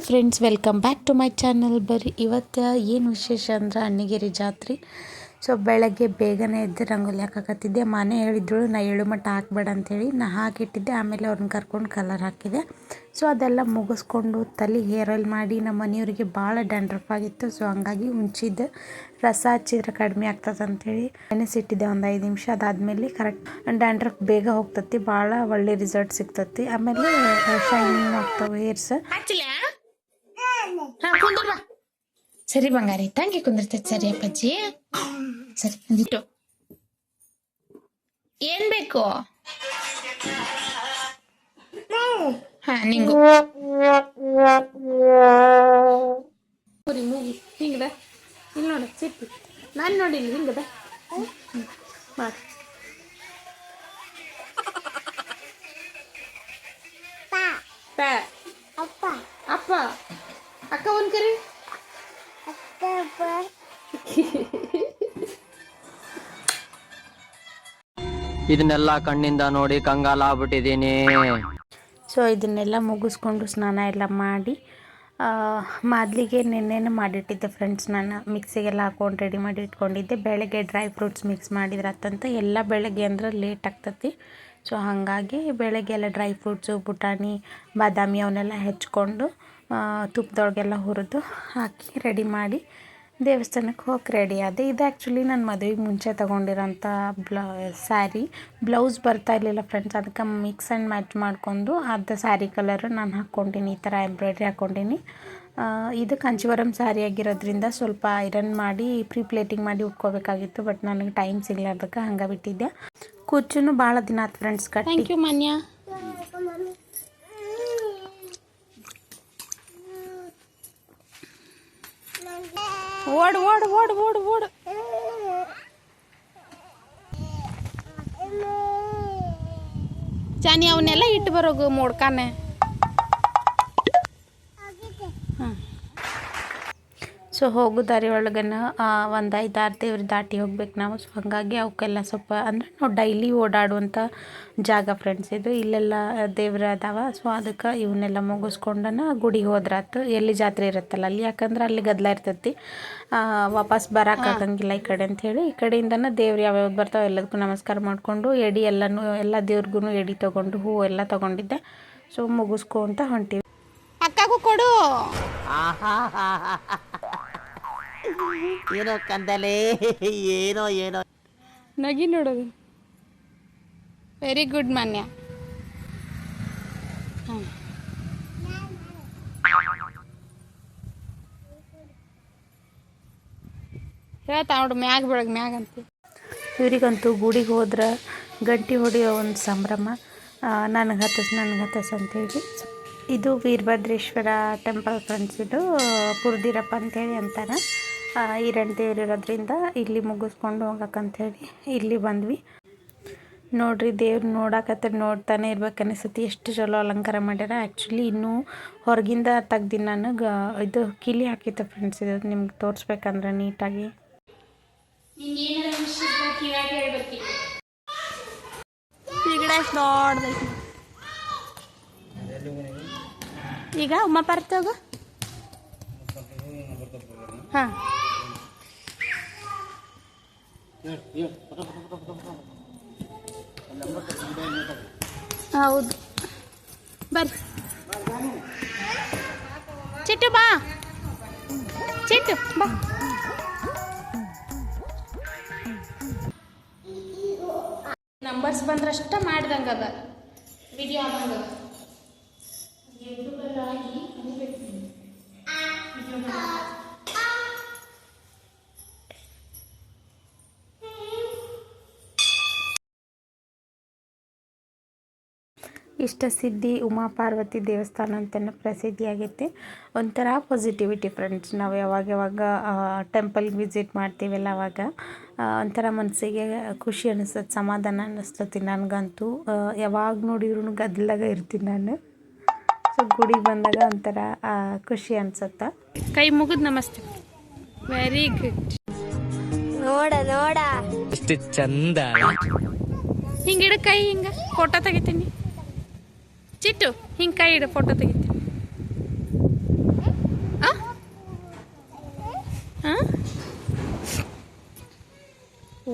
Friends, welcome back to my channel. ಬರೀ ಇವತ್ತು ಏನು ವಿಶೇಷ ಅಂದ್ರೆ ಅಣ್ಣಿಗೇರಿ ಜಾತ್ರೆ. ಸೊ ಬೆಳಗ್ಗೆ ಬೇಗನೆ ಎದ್ದು ರಂಗೋಲಿ ಹಾಕಕತ್ತಿದ್ದೆ. ಮನೆ ಹೇಳಿದ್ರು ನಾ 7 ಮಟ್ಟ ಹಾಕಬೇಡ ಅಂಥೇಳಿ ನಾ ಹಾಕಿಟ್ಟಿದ್ದೆ. ಆಮೇಲೆ ಅವ್ರನ್ನ ಕರ್ಕೊಂಡು ಕಲರ್ ಹಾಕಿದೆ. ಸೊ ಅದೆಲ್ಲ ಮುಗಿಸ್ಕೊಂಡು ತಲೆ ಹೇರ್ ಆಯಿಲ್ ಮಾಡಿ ನಮ್ಮ ಮನೆಯವರಿಗೆ ಭಾಳ ಡ್ಯಾಂಡ್ರಫ್ ಆಗಿತ್ತು. ಸೊ ಹಂಗಾಗಿ ಹುಂಚಿದ್ದು ರಸ ಹಚ್ಚಿದ್ರೆ ಕಡಿಮೆ ಆಗ್ತದೆ ಅಂಥೇಳಿ ನೆನೆಸಿಟ್ಟಿದ್ದೆ ಒಂದು 5 ನಿಮಿಷ. ಅದಾದಮೇಲೆ ಕರೆಕ್ಟ್ ಡ್ಯಾಂಡ್ರಫ್ ಬೇಗ ಹೋಗ್ತತಿ, ಭಾಳ ಒಳ್ಳೆ ರಿಸಲ್ಟ್ ಸಿಗ್ತತಿ. ಆಮೇಲೆ ಶೈನಿಂಗ್ ಆಗ್ತವೆ ಹೇರ್ಸ್. ಸರಿ ಬಂಗಾರಿ, ತಂಗಿ ಕುಂದಿರ್ತೈತಿ. ಸರಿ ಅಪ್ಪಾಜಿ, ಸರಿ ಅಂದಿಟ್ಟು. ಏನ್ ಬೇಕು? ಹಾ, ನಿಂಗು ಮೂಗಿ ಹಿಂಗದ. ಇಲ್ಲಿ ನೋಡ ಸಿಪ್ಪಿ, ನಾನು ನೋಡಿಲ್ಲ. ಹಿಂಗದ ಮಾಡಿ ಅಪ್ಪ ಅಪ್ಪ ಅಕ್ಕ ಒಂದು ಕರಿ. ಇದನ್ನೆಲ್ಲ ಕಣ್ಣಿಂದ ನೋಡಿ ಕಂಗಾಲಾಗ್ಬಿಟ್ಟಿದ್ದೀನಿ. ಸೊ ಇದನ್ನೆಲ್ಲ ಮುಗಿಸ್ಕೊಂಡು ಸ್ನಾನ ಎಲ್ಲ ಮಾಡಿ ಮೊದಲಿಗೆ ನೆನ್ನೆನೇ ಮಾಡಿಟ್ಟಿದ್ದೆ ಫ್ರೆಂಡ್ಸ್. ನಾನು ಮಿಕ್ಸಿಗೆಲ್ಲ ಹಾಕೊಂಡು ರೆಡಿ ಮಾಡಿ ಇಟ್ಕೊಂಡಿದ್ದೆ. ಬೆಳಗ್ಗೆ ಡ್ರೈ ಫ್ರೂಟ್ಸ್ ಮಿಕ್ಸ್ ಮಾಡಿದ್ರತ್ತಂತ. ಎಲ್ಲ ಬೆಳಗ್ಗೆ ಅಂದ್ರೆ ಲೇಟ್ ಆಗ್ತತಿ. ಸೊ ಹಾಗಾಗಿ ಬೆಳಗ್ಗೆ ಎಲ್ಲ ಡ್ರೈ ಫ್ರೂಟ್ಸು, ಪುಟಾಣಿ, ಬಾದಾಮಿ ಅವನ್ನೆಲ್ಲ ಹೆಚ್ಕೊಂಡು ತುಪ್ಪದೊಳಗೆಲ್ಲ ಹುರಿದು ಹಾಕಿ ರೆಡಿ ಮಾಡಿ ದೇವಸ್ಥಾನಕ್ಕೆ ಹೋಗಿ ರೆಡಿ ಆದೆ. ಇದು ಆ್ಯಕ್ಚುಲಿ ನನ್ನ ಮದುವೆಗೆ ಮುಂಚೆ ತೊಗೊಂಡಿರೋಂಥ ಸ್ಯಾರಿ. ಬ್ಲೌಸ್ ಬರ್ತಾ ಇರಲಿಲ್ಲ ಫ್ರೆಂಡ್ಸ್, ಅದಕ್ಕೆ ಮಿಕ್ಸ್ ಆ್ಯಂಡ್ ಮ್ಯಾಚ್ ಮಾಡ್ಕೊಂಡು ಅದು ಸ್ಯಾರಿ ಕಲರ್ ನಾನು ಹಾಕ್ಕೊಂಡೀನಿ. ಈ ಥರ ಎಂಬ್ರಾಯ್ಡ್ರಿ ಹಾಕ್ಕೊಂಡೀನಿ. ಇದು ಕಾಂಚೀವರಂ ಸ್ಯಾರಿ ಆಗಿರೋದ್ರಿಂದ ಸ್ವಲ್ಪ ಐರನ್ ಮಾಡಿ ಪ್ರೀ ಪ್ಲೇಟಿಂಗ್ ಮಾಡಿ ಉಟ್ಕೋಬೇಕಾಗಿತ್ತು. ಬಟ್ ನನಗೆ ಟೈಮ್ ಸಿಗ್ಲಾರ್ದಕ್ಕೆ ಹಂಗೆ ಬಿಟ್ಟಿದ್ದೆ. ಕುಚ್ಚು ಭಾಳ ದಿನ ಆಯ್ತು ಫ್ರೆಂಡ್ಸ್ ಕಟ್ಟಿ. ಥ್ಯಾಂಕ್ ಯು ಮಾನ್ಯ. ಓಡು ಓಡು ಓಡು ಓಡು ಓಡು. ಜಾನಿ ಅವನ್ನೆಲ್ಲ ಇಟ್ಟು ಬರೋಗು ಮೋಡ್ಕಾನೆ. ಸೊ ಹೋಗೋ ದಾರಿ ಒಳಗನ ಒಂದು 5-6 ದೇವ್ರು ದಾಟಿ ಹೋಗ್ಬೇಕು ನಾವು. ಸೊ ಹಾಗಾಗಿ ಅವಕ್ಕೆಲ್ಲ ಸ್ವಲ್ಪ ಅಂದರೆ ನಾವು ಡೈಲಿ ಓಡಾಡುವಂಥ ಜಾಗ ಫ್ರೆಂಡ್ಸ್ ಇದು. ಇಲ್ಲೆಲ್ಲ ದೇವ್ರು ಅದಾವ. ಸೊ ಅದಕ್ಕೆ ಇವನ್ನೆಲ್ಲ ಮುಗಿಸ್ಕೊಂಡನ ಗುಡಿಗೆ ಹೋದ್ರಾತು. ಎಲ್ಲಿ ಜಾತ್ರೆ ಇರುತ್ತಲ್ಲ ಅಲ್ಲಿ, ಯಾಕಂದ್ರೆ ಅಲ್ಲಿ ಗದ್ದಲ ಇರ್ತೈತಿ, ವಾಪಸ್ ಬರೋಕ್ಕಾಗಂಗಿಲ್ಲ ಈ ಕಡೆ ಅಂಥೇಳಿ ಈ ಕಡೆಯಿಂದನೇ ದೇವ್ರು ಯಾವ್ಯಾವ ಬರ್ತಾವೆ ಎಲ್ಲದಕ್ಕೂ ನಮಸ್ಕಾರ ಮಾಡಿಕೊಂಡು ಎಡಿ ಎಲ್ಲ ದೇವ್ರಿಗೂ ಎಡಿ ತೊಗೊಂಡು ಹೂವು ಎಲ್ಲ ತೊಗೊಂಡಿದ್ದೆ. ಸೊ ಮುಗಿಸ್ಕೊಂತ ಹೊಂಟಿವಿ. ಅಕ್ಕಗೂ ಕೊಡು. ಏನೋ ಕಂದಲೆ, ಏನೋ ಏನೋ ನಗಿ ನೋಡೋದು. ವೆರಿ ಗುಡ್ ಮಾನ್ಯ. ಹೇಳ್ತಾ ನೋಡು, ಮ್ಯಾಗ ಬೆಳಗ್ಗೆ ಮ್ಯಾಗ ಅಂತ. ಇವರಿಗಂತೂ ಗುಡಿಗೆ ಹೋದ್ರೆ ಗಂಟೆ ಹೊಡೆಯೋ ಒಂದು ಸಂಭ್ರಮ. ನನಗೆ ಹತ್ತಸ್ ಅಂತೇಳಿ. ಇದು ವೀರಭದ್ರೇಶ್ವರ ಟೆಂಪಲ್ ಫ್ರೆಂಡ್ಸ್. ಇದು ಪುರ್ದಿರಪ್ಪ ಅಂಥೇಳಿ ಅಂತಾರೆ. ಈರಣ್ಣ ದೇವ್ರು ಇರೋದ್ರಿಂದ ಇಲ್ಲಿ ಮುಗಿಸ್ಕೊಂಡು ಹೋಗಕ್ಕಂಥೇಳಿ ಇಲ್ಲಿ ಬಂದ್ವಿ. ನೋಡ್ರಿ, ದೇವ್ರು ನೋಡ್ತಾನೆ ಇರ್ಬೇಕು ಅನಿಸುತ್ತೆ. ಎಷ್ಟು ಚಲೋ ಅಲಂಕಾರ ಮಾಡ್ಯಾರ. ಆ್ಯಕ್ಚುಲಿ ಇನ್ನೂ ಹೊರಗಿಂದ ತೆಗ್ದು ನನಗೆ ಇದು ಕಿಲಿ ಹಾಕಿತ್ತು ಫ್ರೆಂಡ್ಸ್. ಇದು ನಿಮ್ಗೆ ತೋರಿಸ್ಬೇಕಂದ್ರೆ ನೀಟಾಗಿ. ಈಗ ಉಮ್ಮ ಬರ್ತೋಗ. ಹಾಂ, ಹೌದು, ಬರ್ರಿ. ಚಿಟ್ಟು ಬಾ, ಚಿಟ್ಟು ಬಾ. ನಂಬರ್ಸ್ ಬಂದ್ರಷ್ಟ ಮಾಡ್ದಂಗೆ ಅದ ವಿಡಿಯೋ ಆದಂಗೆ. ಇಷ್ಟಸಿದ್ಧಿ ಉಮಾಪಾರ್ವತಿ ದೇವಸ್ಥಾನ ಅಂತಲೇ ಪ್ರಸಿದ್ಧಿಯಾಗೈತೆ. ಒಂಥರ ಪಾಸಿಟಿವಿಟಿ ಫ್ರೆಂಡ್ಸ್. ನಾವು ಯಾವಾಗ ಟೆಂಪಲ್ಗೆ ವಿಸಿಟ್ ಮಾಡ್ತೀವಲ್ಲ ಅವಾಗ ಒಂಥರ ಮನಸ್ಸಿಗೆ ಖುಷಿ ಅನಿಸ್ತದೆ, ಸಮಾಧಾನ ಅನ್ನಿಸ್ತತಿ. ನನಗಂತೂ ಯಾವಾಗ ನೋಡಿದ್ರು ಗದ್ದಲಾಗ ಇರ್ತೀನಿ ನಾನು. ಸೊ ಗುಡಿಗೆ ಬಂದಾಗ ಒಂಥರ ಖುಷಿ ಅನ್ಸುತ್ತೆ. ಕೈ ಮುಗಿದು ನಮಸ್ತೆ. Very good. ನೋಡ ನೋಡ ಎಷ್ಟು ಚಂದ. ಹಿಂಗಿಡ ಕೈ, ಹಿಂಗ ಫೋಟೋ ತೆಗಿತೀನಿ. ಚಿಟ್ಟು ಹಿಂಗೆ ಕೈ ಇಡು, ಫೋಟೋ ತೆಗಿತೀನಿ.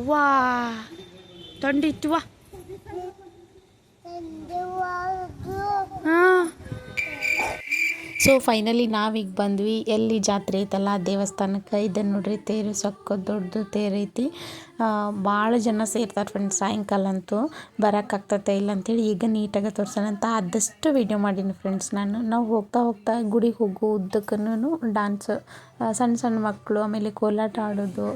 ವಾ ತೊಂಡಿತ್ತು ವಾ ಹಾಂ. ಸೊ ಫೈನಲಿ ನಾವೀಗ ಬಂದ್ವಿ. ಎಲ್ಲಿ ಜಾತ್ರೆ ಐತಲ್ಲ ಆ ದೇವಸ್ಥಾನಕ್ಕೆ. ಇದನ್ನು ನೋಡ್ರಿ, ತೇರು ಸಕ್ಕ ದೊಡ್ಡದು ತೇರು ಐತಿ. ಭಾಳ ಜನ ಸೇರ್ತಾರೆ ಫ್ರೆಂಡ್ಸ್. ಸಾಯಂಕಾಲ ಅಂತೂ ಬರೋಕ್ಕಾಗ್ತತೆ ಇಲ್ಲ ಅಂತೇಳಿ ಈಗ ನೀಟಾಗಿ ತೋರ್ಸೋಣಂತ ಆದಷ್ಟು ವೀಡಿಯೋ ಮಾಡೀನಿ ಫ್ರೆಂಡ್ಸ್ ನಾನು. ನಾವು ಹೋಗ್ತಾ ಹೋಗ್ತಾ ಗುಡಿಗೆ ಹೋಗೋ ಉದ್ದಕ್ಕೂ ಡ್ಯಾನ್ಸ್, ಸಣ್ಣ ಸಣ್ಣ ಮಕ್ಕಳು, ಆಮೇಲೆ ಕೋಲಾಟ ಆಡೋದು,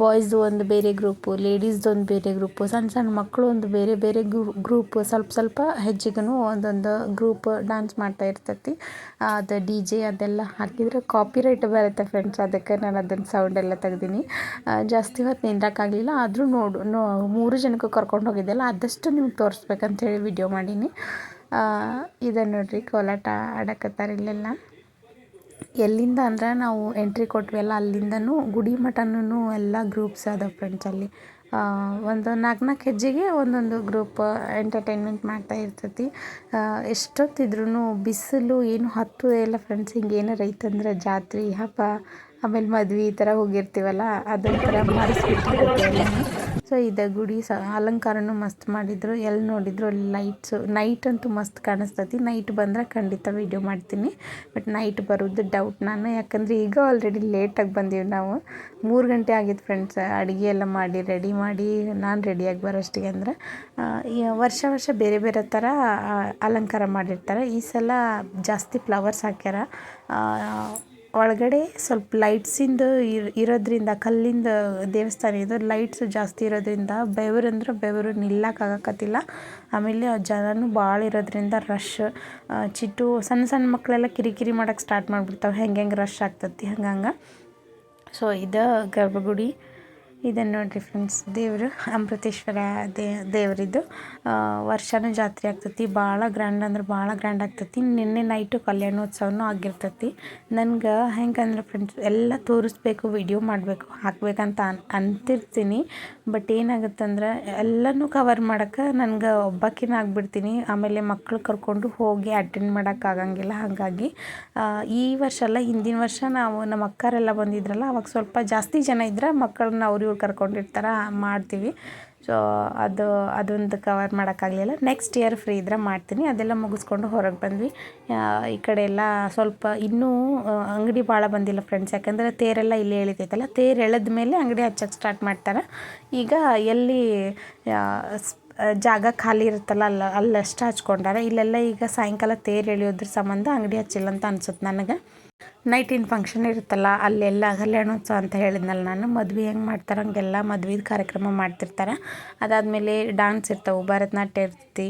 ಬಾಯ್ಸ್ದು ಒಂದು ಬೇರೆ ಗ್ರೂಪು, ಲೇಡೀಸ್ದು ಒಂದು ಬೇರೆ ಗ್ರೂಪು, ಸಣ್ಣ ಸಣ್ಣ ಮಕ್ಕಳು ಒಂದು ಬೇರೆ ಬೇರೆ ಗ್ರೂಪ್, ಸ್ವಲ್ಪ ಸ್ವಲ್ಪ ಹೆಜ್ಜೆಗೂ ಒಂದೊಂದು ಗ್ರೂಪ್ ಡ್ಯಾನ್ಸ್ ಮಾಡ್ತಾ ಇರ್ತೈತಿ. ಅದು ಡಿ ಜೆ ಅದೆಲ್ಲ ಹಾಕಿದ್ರೆ ಕಾಪಿರೈಟ್ ಬರುತ್ತೆ ಫ್ರೆಂಡ್ಸ್. ಅದಕ್ಕೆ ನಾನು ಅದನ್ನು ಸೌಂಡ್ ಎಲ್ಲ ತೆಗ್ದೀನಿ. ಜಾಸ್ತಿ ಹೊತ್ತು ನಿಂದ್ರಕ್ಕಾಗಲಿಲ್ಲ, ಆದರೂ 3 ಜನಕ್ಕೂ ಕರ್ಕೊಂಡು ಹೋಗಿದ್ದೆಲ್ಲ ಆದಷ್ಟು ನಿಮ್ಗೆ ತೋರಿಸ್ಬೇಕಂತೇಳಿ ವಿಡಿಯೋ ಮಾಡೀನಿ. ಇದನ್ನು ನೋಡ್ರಿ, ಕೋಲಾಟ ಆಡಕತ್ತಾರೆ ಇಲ್ಲೆಲ್ಲ. ಎಲ್ಲಿಂದ ಅಂದ್ರೆ ನಾವು ಎಂಟ್ರಿ ಕೊಟ್ವಿ ಅಲ್ಲಿಂದನೂ ಗುಡಿ ಮಠನೂ ಎಲ್ಲ ಗ್ರೂಪ್ಸ್ ಅದಾವೆ ಫ್ರೆಂಡ್ಸ್. ಅಲ್ಲಿ ಒಂದು 4 ಹೆಜ್ಜೆಗೆ ಒಂದೊಂದು ಗ್ರೂಪ್ ಎಂಟರ್ಟೈನ್ಮೆಂಟ್ ಮಾಡ್ತಾ ಇರ್ತೈತಿ. ಎಷ್ಟೊತ್ತಿದ್ರೂ ಬಿಸಿಲು ಏನು ಹತ್ತೋದೇ ಇಲ್ಲ ಫ್ರೆಂಡ್ಸ್. ಹಿಂಗೆ ಏನಾರು ಐತಂದ್ರೆ ಜಾತ್ರೆ ಹಬ್ಬ ಆಮೇಲೆ ಮದ್ವೆ ಈ ಥರ ಹೋಗಿರ್ತೀವಲ್ಲ, ಅದೊಂಥರ ಮರೆಸ್ಬಿಟ್ಟಿರ್ತೈತೆ ಎಲ್ಲನೂ. ಸೊ ಇದು ಗುಡಿ ಅಲಂಕಾರನೂ ಮಸ್ತ್ ಮಾಡಿದ್ರು. ಎಲ್ಲಿ ನೋಡಿದ್ರು ಲೈಟ್ಸು. ನೈಟ್ ಅಂತೂ ಮಸ್ತ್ ಕಾಣಿಸ್ತೈತಿ. ನೈಟ್ ಬಂದರೆ ಖಂಡಿತ ವೀಡಿಯೋ ಮಾಡ್ತೀನಿ. ಬಟ್ ನೈಟ್ ಬರೋದು ಡೌಟ್ ನಾನು, ಯಾಕಂದರೆ ಈಗ ಆಲ್ರೆಡಿ ಲೇಟಾಗಿ ಬಂದೀವಿ ನಾವು. 3 ಗಂಟೆ ಆಗಿತ್ತು ಫ್ರೆಂಡ್ಸ್. ಅಡುಗೆ ಎಲ್ಲ ಮಾಡಿ ರೆಡಿ ಮಾಡಿ ನಾನು ರೆಡಿಯಾಗಿ ಬರೋಷ್ಟಿಗೆ. ಅಂದರೆ ವರ್ಷ ಬೇರೆ ಬೇರೆ ಥರ ಅಲಂಕಾರ ಮಾಡಿರ್ತಾರೆ. ಈ ಸಲ ಜಾಸ್ತಿ ಫ್ಲವರ್ಸ್ ಹಾಕ್ಯಾರ. ಒಳಗಡೆ ಸ್ವಲ್ಪ ಲೈಟ್ಸಿಂದು ಇರೋದ್ರಿಂದ, ಕಲ್ಲಿಂದ ದೇವಸ್ಥಾನ ಇದು, ಲೈಟ್ಸು ಜಾಸ್ತಿ ಇರೋದ್ರಿಂದ ಬೆವರು ನಿಲ್ಲಕ್ಕಾಗಕತ್ತಿಲ್ಲ. ಆಮೇಲೆ ಜನನೂ ಭಾಳ ಇರೋದ್ರಿಂದ ರಶ್ ಚಿಟ್ಟು ಸಣ್ಣ ಸಣ್ಣ ಮಕ್ಕಳೆಲ್ಲ ಕಿರಿಕಿರಿ ಮಾಡೋಕ್ಕೆ ಸ್ಟಾರ್ಟ್ ಮಾಡಿಬಿಡ್ತಾವೆ. ಹೆಂಗೆ ರಶ್ ಆಗ್ತತಿ ಹಂಗಂಗೆ. ಸೊ ಇದು ಗರ್ಭಗುಡಿ. ಇದನ್ನು ನೋಡಿರಿ ಫ್ರೆಂಡ್ಸ್, ದೇವರು ಅಮೃತೇಶ್ವರ ದೇವರಿದ್ದು. ವರ್ಷನೂ ಜಾತ್ರೆ ಆಗ್ತೈತಿ. ಭಾಳ ಗ್ರ್ಯಾಂಡ್ ಅಂದ್ರೆ ಭಾಳ ಗ್ರ್ಯಾಂಡ್ ಆಗ್ತೈತಿ. ನಿನ್ನೆ ನೈಟು ಕಲ್ಯಾಣೋತ್ಸವನೂ ಆಗಿರ್ತೈತಿ. ನನಗೆ ಹೆಂಗಂದ್ರೆ ಫ್ರೆಂಡ್ಸ್, ಎಲ್ಲ ತೋರಿಸ್ಬೇಕು, ವಿಡಿಯೋ ಮಾಡಬೇಕು, ಹಾಕಬೇಕಂತ ಅಂತಿರ್ತೀನಿ. ಬಟ್ ಏನಾಗುತ್ತಂದ್ರೆ ಎಲ್ಲನೂ ಕವರ್ ಮಾಡೋಕ್ಕೆ ನನಗೆ ಒಬ್ಬಾಕಿನ ಆಗಿಬಿಡ್ತೀನಿ. ಆಮೇಲೆ ಮಕ್ಕಳು ಕರ್ಕೊಂಡು ಹೋಗಿ ಅಟೆಂಡ್ ಮಾಡೋಕ್ಕಾಗಂಗಿಲ್ಲ. ಹಾಗಾಗಿ ಈ ವರ್ಷ ಅಲ್ಲ, ಹಿಂದಿನ ವರ್ಷ ನಾವು ನಮ್ಮ ಅಕ್ಕರೆಲ್ಲ ಬಂದಿದ್ರಲ್ಲ, ಅವಾಗ ಸ್ವಲ್ಪ ಜಾಸ್ತಿ ಜನ ಇದ್ರೆ ಮಕ್ಕಳನ್ನ ಅವ್ರು ಕರ್ಕೊಂಡಿರ್ತಾರೆ, ಮಾಡ್ತೀವಿ. ಸೊ ಅದೊಂದು ಕವರ್ ಮಾಡೋಕ್ಕಾಗಲಿಲ್ಲ. ನೆಕ್ಸ್ಟ್ ಇಯರ್ ಫ್ರೀ ಇದ್ರೆ ಮಾಡ್ತೀನಿ. ಅದೆಲ್ಲ ಮುಗಿಸ್ಕೊಂಡು ಹೊರಗೆ ಬಂದ್ವಿ. ಈ ಕಡೆ ಎಲ್ಲ ಸ್ವಲ್ಪ ಇನ್ನೂ ಅಂಗಡಿ ಭಾಳ ಬಂದಿಲ್ಲ ಫ್ರೆಂಡ್ಸ್. ಯಾಕಂದರೆ ತೇರೆಲ್ಲ ಇಲ್ಲಿ ಎಳಿತೈತಲ್ಲ, ತೇರು ಎಳೆದ ಮೇಲೆ ಅಂಗಡಿ ಹಚ್ಚಕ್ಕೆ ಸ್ಟಾರ್ಟ್ ಮಾಡ್ತಾರೆ. ಈಗ ಎಲ್ಲಿ ಜಾಗ ಖಾಲಿ ಇರುತ್ತಲ್ಲ ಅಲ್ಲಷ್ಟು ಹಚ್ಕೊಂಡಾರೆ. ಇಲ್ಲೆಲ್ಲ ಈಗ ಸಾಯಂಕಾಲ ತೇರು ಎಳೆಯೋದ್ರ ಸಂಬಂಧ ಅಂಗಡಿ ಹಚ್ಚಿಲ್ಲ ಅಂತ ಅನ್ಸುತ್ತೆ ನನಗೆ. ನೈಟಿನ ಫಂಕ್ಷನ್ ಇರುತ್ತಲ್ಲ, ಅಲ್ಲೆಲ್ಲ ಕಲ್ಯಾಣೋತ್ಸವ ಅಂತ ಹೇಳಿದ್ನಲ್ಲ ನಾನು, ಮದುವೆ ಹೆಂಗೆ ಮಾಡ್ತಾರೆ ಹಂಗೆಲ್ಲ ಮದುವೆದು ಕಾರ್ಯಕ್ರಮ ಮಾಡ್ತಿರ್ತಾರೆ. ಅದಾದಮೇಲೆ ಡ್ಯಾನ್ಸ್ ಇರ್ತವೆ, ಭರತನಾಟ್ಯ ಇರ್ತೈತಿ.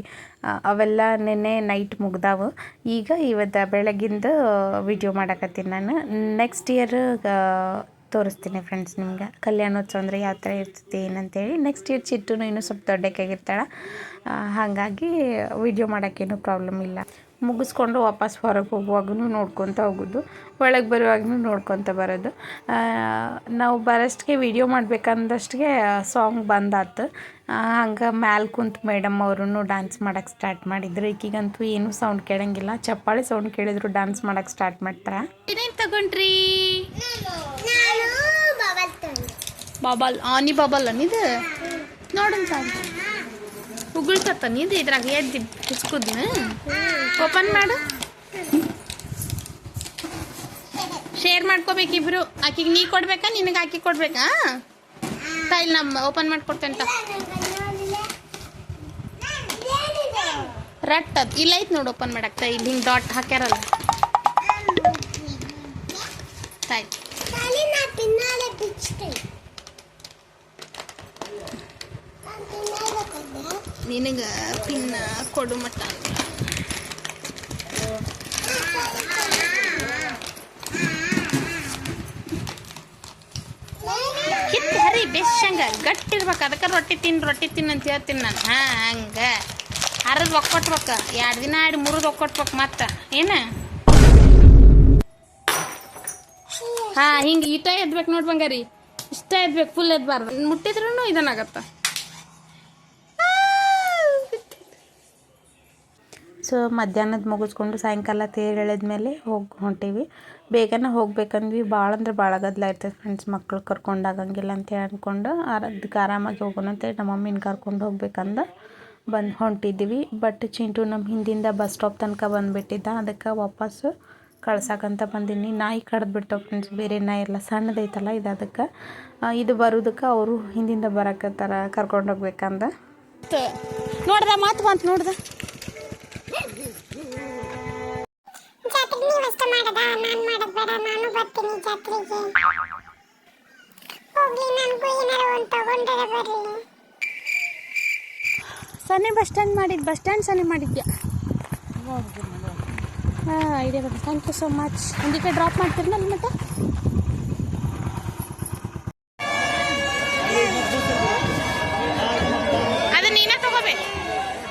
ಅವೆಲ್ಲ ನೆನ್ನೆ ನೈಟ್ ಮುಗ್ದಾವು. ಈಗ ಇವತ್ತು ಬೆಳಗಿಂದ ವಿಡಿಯೋ ಮಾಡಕತ್ತೀನಿ ನಾನು. ನೆಕ್ಸ್ಟ್ ಇಯರ್ ತೋರಿಸ್ತೀನಿ ಫ್ರೆಂಡ್ಸ್ ನಿಮ್ಗೆ ಕಲ್ಯಾಣೋತ್ಸವ ಅಂದರೆ ಯಾವ ಥರ ಇರ್ತೈತಿ ಏನಂತೇಳಿ. ನೆಕ್ಸ್ಟ್ ಇಯರ್ ಚಿಟ್ಟೂ ಇನ್ನೂ ಸ್ವಲ್ಪ ದೊಡ್ಡಕ್ಕಾಗಿರ್ತಾಳೆ. ಹಾಗಾಗಿ ವಿಡಿಯೋ ಮಾಡೋಕ್ಕೇನು ಪ್ರಾಬ್ಲಮ್ ಇಲ್ಲ. ಮುಗಿಸ್ಕೊಂಡು ವಾಪಸ್ ಹೊರಗೆ ಹೋಗುವಾಗೂ ನೋಡ್ಕೊತ ಹೋಗೋದು, ಒಳಗೆ ಬರುವಾಗೂ ನೋಡ್ಕೊತ ಬರೋದು. ನಾವು ಬರೋಷ್ಟಿಗೆ ವಿಡಿಯೋ ಮಾಡ್ಬೇಕಂದಷ್ಟಿಗೆ ಸಾಂಗ್ ಬಂದಾತು. ಹಂಗೆ ಮ್ಯಾಲೆ ಕುಂತು ಮೇಡಮ್ ಅವರು ಡ್ಯಾನ್ಸ್ ಮಾಡೋಕ್ಕೆ ಸ್ಟಾರ್ಟ್ ಮಾಡಿದ್ರು. ಈಗಂತೂ ಏನೂ ಸೌಂಡ್ ಕೇಳಂಗಿಲ್ಲ, ಚಪ್ಪಾಳೆ ಸೌಂಡ್ ಕೇಳಿದ್ರು ಡ್ಯಾನ್ಸ್ ಮಾಡೋಕ್ಕೆ ಸ್ಟಾರ್ಟ್ ಮಾಡ್ತಾರೆ. ಏನೇನು ತಗೊಂಡ್ರಿ? ಬಾಬಲ್ ಆನಿ ಬಾಬಲ್ ಅನ್ನಿದು ನೋಡೋಣ ಸಾಕು. ಉಗುಳ್ತತ್ತ ನೀದು ಇದ್ರಾಗ ಎದ್ದು ಕುಸ್ಕುದ್ನ ಓಪನ್ ಮಾಡು. ಶೇರ್ ಮಾಡ್ಕೋಬೇಕಿಬ್ರು. ಆಕಿಗೆ ನೀ ಕೊಡ್ಬೇಕಾ ನಿನಗೆ ಆಕಿ ಕೊಡ್ಬೇಕಾ? ತಾಯಿಲ್ ನಮ್ಮ ಓಪನ್ ಮಾಡಿಕೊಡ್ತೇಂತ. ರಟ್ ಅದು ಇಲ್ಲ ಐತೆ ನೋಡಿ ಓಪನ್ ಮಾಡಕ್ಕೆ. ಇಲ್ಲಿ ಹಿಂಗೆ ಡಾಟ್ ಹಾಕ್ಯಾರಲ್ಲ ತಾಯಿ. ನಿನಗೆ ಪಿನ್ನ ಕೊಡು ಮಟ್ಟ ಕಿತ್ತು ಹರಿ ಬೆಶಂಗ ಗಟ್ಟಿರ್ಬೇಕು. ಅದಕ್ಕೆ ರೊಟ್ಟಿ ತಿನ್ನು ಅಂತ ಹೇಳ್ತೀನಿ ನಾನು. ಹಂಗೆ ಹರಿದು ಒಕ್ಕೊಟ್ಬೇಕು. 2 ದಿನ ಆಡಿ 3 ಒಕ್ಕೊಟ್ಬೇಕು ಮತ್ತೆ ಏನು. ಹಿಂಗೆ ಈಟ ಎದ್ಬೇಕು ನೋಡಿ ಬಂಗಾರಿ, ಇಷ್ಟ ಎದ್ಬೇಕು, ಫುಲ್ ಎದ್ಬಾರ್ದು. ಮುಟ್ಟಿದ್ರೂ ಇದನ್ನಾಗತ್ತ. ಸೊ ಮಧ್ಯಾಹ್ನದ ಮುಗಿಸ್ಕೊಂಡು ಸಾಯಂಕಾಲ ತೇರು ಎಳೆದ್ಮೇಲೆ ಹೊಂಟೀವಿ. ಬೇಗನೆ ಹೋಗ್ಬೇಕಂದ್ವಿ. ಭಾಳ ಅಂದ್ರೆ ಭಾಳ ಗದ್ದಲ ಇರ್ತದೆ ಫ್ರೆಂಡ್ಸ್, ಮಕ್ಳು ಕರ್ಕೊಂಡು ಆಗಂಗಿಲ್ಲ ಅಂತೇಳಿ ಅಂದ್ಕೊಂಡು ಅದಕ್ಕೆ ಆರಾಮಾಗಿ ಹೋಗೋಣ ಅಂತೇಳಿ ನಮ್ಮ ಮಮ್ಮಿನ ಕರ್ಕೊಂಡು ಹೋಗ್ಬೇಕಂದ ಹೊಂಟಿದ್ದೀವಿ. ಬಟ್ ಚಿಂಟು ನಮ್ಮ ಹಿಂದಿಂದ ಬಸ್ ಸ್ಟಾಪ್ ತನಕ ಬಂದುಬಿಟ್ಟಿದ್ದ. ಅದಕ್ಕೆ ವಾಪಸ್ಸು ಕಳ್ಸಕ್ಕಂತ ಬಂದೀನಿ. ನಾಯಿ ಕಡ್ದು ಬಿಡ್ತಾವೆ ಫ್ರೆಂಡ್ಸ್, ಬೇರೆ ನಾಯಿ ಎಲ್ಲ ಸಣ್ಣದೈತಲ್ಲ ಇದು. ಅದಕ್ಕೆ ಇದು ಬರೋದಕ್ಕೆ ಅವರು ಹಿಂದಿಂದ ಬರಕತ್ತಾರ, ಕರ್ಕೊಂಡು ಹೋಗ್ಬೇಕಂದ ನೋಡ್ದ ಮಾತು ಬಂತು ನೋಡ್ದ. ಸನ್ನೆ ಬಸ್ ಸ್ಟ್ಯಾಂಡ್ ಮಾಡಿದ್ದು, ಬಸ್ ಸ್ಟ್ಯಾಂಡ್ ಸನ್ನೆ ಮಾಡಿದ್ಯಾ? ಹಾಂ ಇದೆ ಬರ್ತದೆ. Thank you so much. ಒಂದಕ್ಕೆ ಡ್ರಾಪ್ ಮಾಡ್ತೀರಿ ನನ್ನ ಮತ್ತೆ? ಅದು ನೀನೇ ತಗೋಬೇಕು,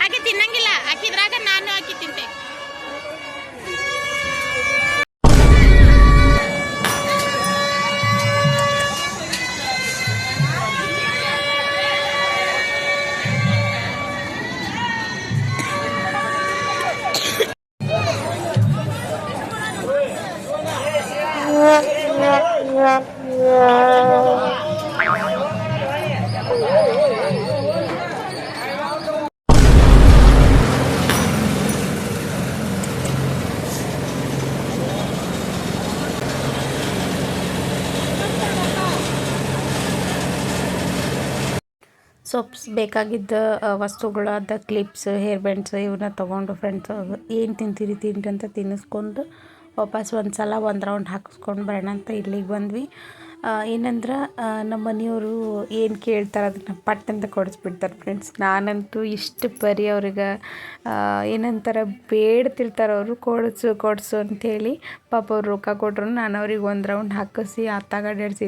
ಆಕೆ ತಿನ್ನಂಗಿಲ್ಲ. ಹಾಕಿದ್ರಾಗ ನಾನು ಹಾಕಿ ತಿಂತೆ. ಸೊಪ್ಸ್ ಬೇಕಾಗಿದ್ದ ವಸ್ತುಗಳು ಅದ, ಕ್ಲಿಪ್ಸ್, ಹೇರ್ ಬ್ಯಾಂಡ್ಸ್ ಇವನ್ನ ತೊಗೊಂಡು ಫ್ರೆಂಡ್ಸ್ ಏನು ತಿಂತೀರಿ ತಿನ್ರಿ ಅಂತ ತಿನ್ನಿಸ್ಕೊಂಡು ವಾಪಸ್ ಒಂದು ಸಲ ಒಂದು ರೌಂಡ್ ಹಾಕಿಸ್ಕೊಂಡು ಬರೋಣ ಅಂತ ಇಲ್ಲಿಗೆ ಬಂದ್ವಿ. ಏನಂದ್ರೆ ನಮ್ಮ ಮನೆಯವರು ಏನು ಕೇಳ್ತಾರೆ ಅದನ್ನು ಪಟ್ಟಂತ ಕೊಡಿಸ್ಬಿಡ್ತಾರೆ ಫ್ರೆಂಡ್ಸ್. ನಾನಂತೂ ಇಷ್ಟು ಬರೀ ಅವ್ರಿಗೆ ಏನಂತಾರೆ ಬೇಡ್ತಿರ್ತಾರೆ ಅವರು, ಕೊಡಿಸು ಅಂಥೇಳಿ. ಪಾಪ ಅವ್ರು ರೊಕ್ಕ ಕೊಟ್ಟರು ನಾನು ಅವ್ರಿಗೆ ಒಂದು ರೌಂಡ್ ಹಾಕಿಸಿ ಅತ್ತಾಗಡ್ಯಾಡಿಸಿ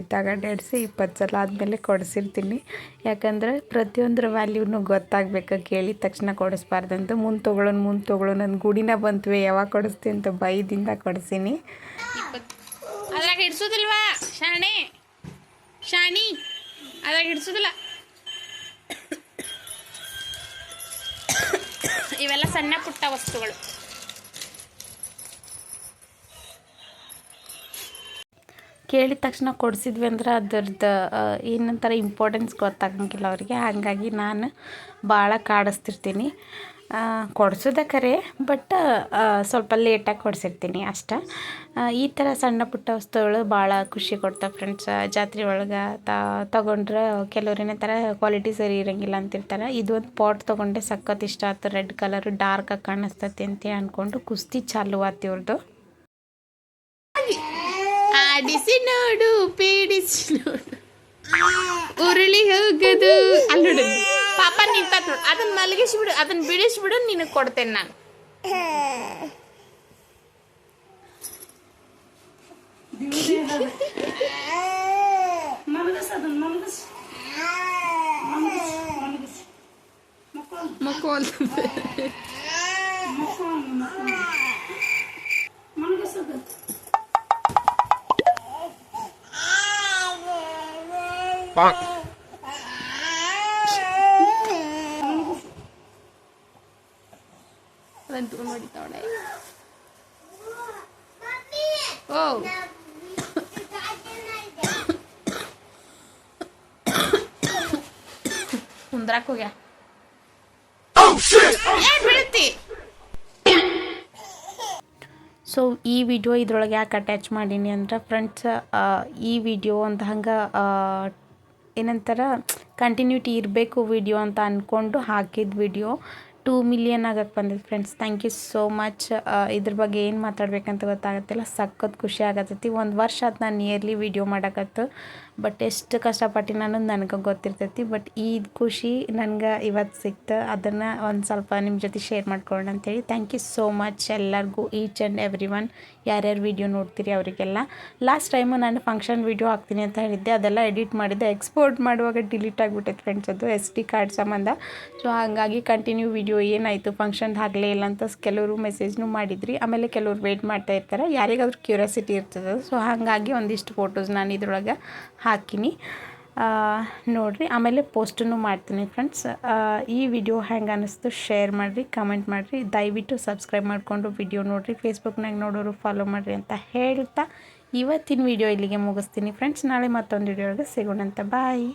20 ಸಲ ಆದಮೇಲೆ ಕೊಡಿಸಿರ್ತೀನಿ. ಯಾಕಂದರೆ ಪ್ರತಿಯೊಂದರ ವ್ಯಾಲ್ಯೂನು ಗೊತ್ತಾಗಬೇಕು, ಕೇಳಿದ ತಕ್ಷಣ ಕೊಡಿಸ್ಬಾರ್ದಂತ. ಮುಂದೆ ತೊಗೊಳ್ಳೋಣ ನನ್ನ ಗುಡಿನ ಬಂತುವೆ ಯಾವಾಗ ಕೊಡಿಸ್ತೀನಿ ಅಂತ ಬೈದಿಂದ ಕೊಡಿಸೀನಿ. ಅದ್ರಾಗ ಹಿಡ್ಸೋದಿಲ್ವಾ ಶಾಣಿ ಅದ್ರಾಗ ಹಿಡ್ಸೋದಿಲ್ಲ. ಇವೆಲ್ಲ ಸಣ್ಣ ಪುಟ್ಟ ವಸ್ತುಗಳು. ಕೇಳಿದ ತಕ್ಷಣ ಕೊಡಿಸಿದ್ವಿ ಅಂದ್ರೆ ಅದ್ರದ್ದು ಏನಂತಾರೆ ಇಂಪಾರ್ಟೆನ್ಸ್ ಗೊತ್ತಾಗಂಗಿಲ್ಲ ಅವರಿಗೆ. ಹಾಗಾಗಿ ನಾನು ಭಾಳ ಕಾಡಿಸ್ತಿರ್ತೀನಿ. ಕೊಡಿಸೋದೇ ಖರೆ, ಬಟ್ ಸ್ವಲ್ಪ ಲೇಟಾಗಿ ಕೊಡಿಸಿರ್ತೀನಿ ಅಷ್ಟೆ. ಈ ಥರ ಸಣ್ಣ ಪುಟ್ಟ ವಸ್ತುಗಳು ಭಾಳ ಖುಷಿ ಕೊಡ್ತಾವೆ ಫ್ರೆಂಡ್ಸ್. ಜಾತ್ರೆ ಒಳಗೆ ತೊಗೊಂಡ್ರೆ ಕೆಲವ್ರು ಏನಂತಾರೆ ಕ್ವಾಲಿಟಿ ಸರಿ ಇರೋಂಗಿಲ್ಲ ಅಂತಿರ್ತಾರೆ. ಇದು ಒಂದು ಪಾಟ್ ತೊಗೊಂಡೆ ಸಖತ್ ಇಷ್ಟ ಆಯ್ತು. ರೆಡ್ ಕಲರು ಡಾರ್ಕಾಗಿ ಕಾಣಿಸ್ತೈತಿ ಅಂತ ಅಂದ್ಕೊಂಡು ಕುಸ್ತಿ ಚಾಲು ಆಯ್ತು ಇವ್ರದ್ದು. ಆಡಿಸಿ ನೋಡು ಪೀಡಿಸಿ ನೋಡು ಉರುಳಿ ಹೋಗದು ಅಲ್ಲಿ ನೋಡು ಪಾಪ ನಿಂತ ನೋಡು. ಅದನ್ನ ಮಲಗಿಸ್ಬಿಡು, ಅದನ್ನ ಬಿಡಿಸ್ಬಿಡು, ನಿನಗೆ ಕೊಡ್ತೇನೆ ನಾನು. ಅದಂತೂ ನೋಡಿತಾವಳೆ. ಓ ಕುಂದ್ರಾಕ್ ಹೋಗ್ಯ ಬೀಳ್ತಿ. ಸೊ ಈ ವಿಡಿಯೋ ಇದ್ರೊಳಗೆ ಯಾಕೆ ಅಟ್ಯಾಚ್ ಮಾಡೀನಿ ಅಂದ್ರೆ ಫ್ರೆಂಡ್ಸ್, ಈ ವಿಡಿಯೋ ಅಂತ ಹಂಗೆ ಏನಂತಾರೆ ಕಂಟಿನ್ಯೂಟಿ ಇರಬೇಕು ವಿಡಿಯೋ ಅಂತ ಅಂದ್ಕೊಂಡು ಹಾಕಿದ ವಿಡಿಯೋ 2 ಮಿಲಿಯನ್ ಆಗಕ್ಕೆ ಬಂದಿದೆ friends. Thank you so much. ಇದ್ರ ಬಗ್ಗೆ ಏನು ಮಾತಾಡ್ಬೇಕಂತ ಗೊತ್ತಾಗತ್ತಿಲ್ಲ. ಸಖತ್ ಖುಷಿ ಆಗತ್ತೈತಿ. 1 ವರ್ಷ ಆಯ್ತು ನಾನು ನಿಯರ್ಲಿ ವಿಡಿಯೋ ಮಾಡಕತ್ತು. ಬಟ್ ಎಷ್ಟು ಕಷ್ಟಪಟ್ಟು ಅನ್ನೋದು ನನಗೆ ಗೊತ್ತಿರ್ತೈತಿ. ಬಟ್ ಈ ಖುಷಿ ನನಗೆ ಇವತ್ತು ಸಿಕ್ತು. ಅದನ್ನು ಒಂದು ಸ್ವಲ್ಪ ನಿಮ್ಮ ಜೊತೆ ಶೇರ್ ಮಾಡ್ಕೊಳ್ಳೋಣ ಅಂತೇಳಿ. ಥ್ಯಾಂಕ್ ಯು ಸೋ ಮಚ್ ಎಲ್ಲರಿಗೂ, ಈಚ್ ಆ್ಯಂಡ್ ಎವ್ರಿ ಒನ್. ಯಾರ್ಯಾರು ವಿಡಿಯೋ ನೋಡ್ತೀರಿ ಅವರಿಗೆಲ್ಲ. ಲಾಸ್ಟ್ ಟೈಮು ನಾನು ಫಂಕ್ಷನ್ ವಿಡಿಯೋ ಹಾಕ್ತೀನಿ ಅಂತ ಹೇಳಿದ್ದೆ, ಅದೆಲ್ಲ ಎಡಿಟ್ ಮಾಡಿದ್ದೆ. ಎಕ್ಸ್ಪೋರ್ಟ್ ಮಾಡುವಾಗ ಡಿಲೀಟ್ ಆಗಿಬಿಟ್ಟೈತೆ ಫ್ರೆಂಡ್ಸ್, ಅದು SD ಕಾರ್ಡ್ ಸಂಬಂಧ. ಸೊ ಹಾಗಾಗಿ ಕಂಟಿನ್ಯೂ ವಿಡಿಯೋ ಏನಾಯಿತು ಫಂಕ್ಷನ್ ಆಗಲೇ ಇಲ್ಲ ಅಂತ ಕೆಲವರು ಮೆಸೇಜ್ನು ಮಾಡಿದ್ರಿ. ಆಮೇಲೆ ಕೆಲವ್ರು ವೆಯ್ಟ್ ಮಾಡ್ತಾ ಇರ್ತಾರೆ, ಯಾರಿಗಾದ್ರೂ ಕ್ಯೂರಿಯಾಸಿಟಿ ಇರ್ತದೆ. ಸೊ ಹಾಗಾಗಿ ಒಂದಿಷ್ಟು ಫೋಟೋಸ್ ನಾನು ಇದ್ರೊಳಗೆ ಹಾಕಿನಿ. ನೋಡಿರಿ. ಆಮೇಲೆ ಪೋಸ್ಟನ್ನು ಮಾಡ್ತೀನಿ ಫ್ರೆಂಡ್ಸ್. ಈ ವಿಡಿಯೋ ಹೆಂಗೆ ಅನ್ನಿಸ್ತು ಶೇರ್ ಮಾಡಿರಿ, ಕಮೆಂಟ್ ಮಾಡಿರಿ. ದಯವಿಟ್ಟು ಸಬ್ಸ್ಕ್ರೈಬ್ ಮಾಡಿಕೊಂಡು ವಿಡಿಯೋ ನೋಡಿರಿ. ಫೇಸ್ಬುಕ್ನಾಗ ನೋಡೋರು ಫಾಲೋ ಮಾಡಿರಿ ಅಂತ ಹೇಳ್ತಾ ಇವತ್ತಿನ ವಿಡಿಯೋ ಇಲ್ಲಿಗೆ ಮುಗಿಸ್ತೀನಿ ಫ್ರೆಂಡ್ಸ್. ನಾಳೆ ಮತ್ತೊಂದು ವಿಡಿಯೋ ಒಳಗೆ ಸಿಗೋಣಂತ. ಬಾಯ್.